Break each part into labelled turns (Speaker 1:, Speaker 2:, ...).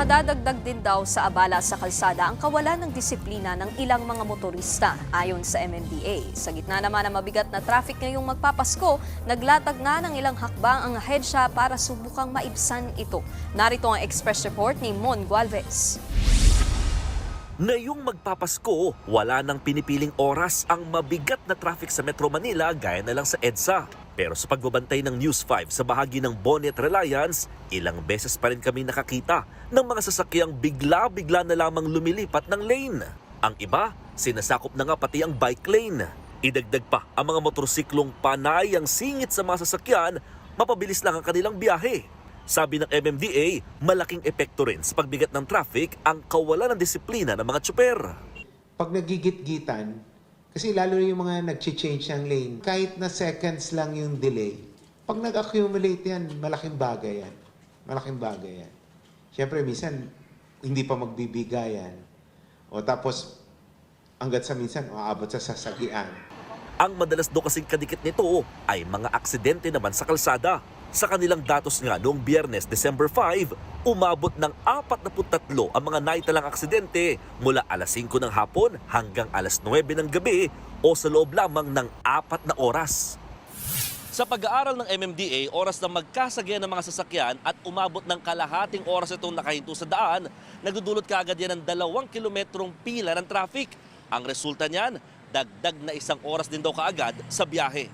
Speaker 1: Nakadadagdag din daw sa abala sa kalsada ang kawalan ng disiplina ng ilang mga motorista ayon sa MMDA. Sa gitna naman ng mabigat na traffic ngayong magpapasko, naglatag na ng ilang hakbang ang ahensya para subukang maibsan ito. Narito ang Express Report ni Mon Gualvez.
Speaker 2: Ngayong magpapasko, wala nang pinipiling oras ang mabigat na traffic sa Metro Manila gaya na lang sa EDSA. Pero sa pagbabantay ng News 5 sa bahagi ng Bonnet Reliance, ilang beses pa rin kami nakakita ng mga sasakyang bigla-bigla na lamang lumilipat ng lane. Ang iba, sinasakop na nga pati ang bike lane. Idagdag pa ang mga motorsiklong panay ang singit sa mga sasakyan, mapabilis lang ang kanilang biyahe. Sabi ng MMDA, malaking epekto rin sa pagbigat ng traffic ang kawalan ng disiplina ng mga tsuper.
Speaker 3: Pag nagigit-gitan, kasi lalo yung mga nag-change ng lane, kahit na seconds lang yung delay, pag nag-accumulate yan, malaking bagay yan. Malaking bagay yan. Siyempre, minsan, hindi pa magbibigayan. O tapos, hanggat sa minsan, maabot sa sasagian.
Speaker 2: Ang madalas do kasing kadikit nito ay mga aksidente naman sa kalsada. Sa kanilang datos nga noong Biyernes, December 5, umabot ng 43 ang mga naitalang aksidente mula alas 5 ng hapon hanggang alas 9 ng gabi o sa loob lamang ng 4 na oras. Sa pag-aaral ng MMDA, oras na magkasagyan ng mga sasakyan at umabot ng kalahating oras itong nakahinto sa daan, nagdudulot kaagad yan ng 2 kilometrong pila ng traffic. Ang resulta niyan, dagdag na 1 oras din daw kaagad sa biyahe.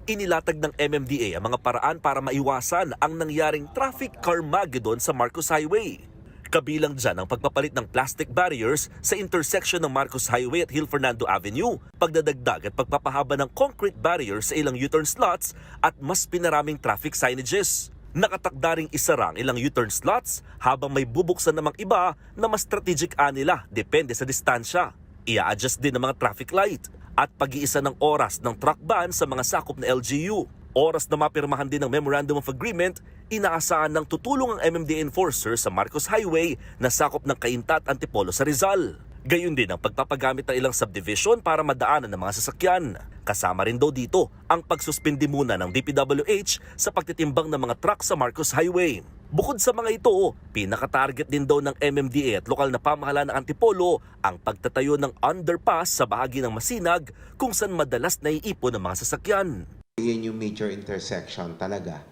Speaker 2: Inilatag ng MMDA ang mga paraan para maiwasan ang nangyaring traffic Carmageddon sa Marcos Highway. Kabilang dyan ang pagpapalit ng plastic barriers sa intersection ng Marcos Highway at Hill Fernando Avenue, pagdadagdag at pagpapahaba ng concrete barriers sa ilang U-turn slots at mas pinaraming traffic signages. Nakatakda ring isara ang ilang U-turn slots habang may bubuksan namang iba na mas strategic nila depende sa distansya. Ia-adjust din ang mga traffic light at pag-iisa ng oras ng truck ban sa mga sakop na LGU. Oras na mapirmahan din ng Memorandum of Agreement, inaasahan ng tutulong ang MMDA enforcer sa Marcos Highway na sakop ng Cainta at Antipolo sa Rizal. Gayon din ang pagpapagamit ng ilang subdivision para madaanan ng mga sasakyan. Kasama rin daw dito ang pagsuspindi muna ng DPWH sa pagtitimbang ng mga truck sa Marcos Highway. Bukod sa mga ito, pinaka-target din daw ng MMDA at lokal na pamahalaan ng Antipolo ang pagtatayo ng underpass sa bahagi ng Masinag kung saan madalas naiipon ng mga sasakyan.
Speaker 3: Yun yung major intersection talaga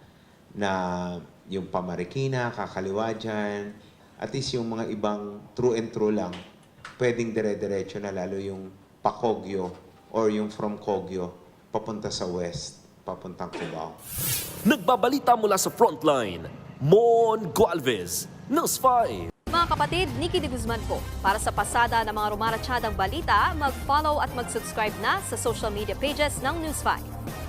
Speaker 3: na yung Pamarikina, kakaliwa dyan, at least yung mga ibang true and true lang, pwedeng dire-diretso na lalo yung pa-Kogyo or yung from Kogyo papunta sa west, papuntang Cubao.
Speaker 2: Nagbabalita mula sa Frontline, Mon Gualvez, News 5.
Speaker 1: Mga kapatid, Nikki de Guzman po. Para sa pasada ng mga rumaratsyadang balita, mag-follow at mag-subscribe na sa social media pages ng News 5.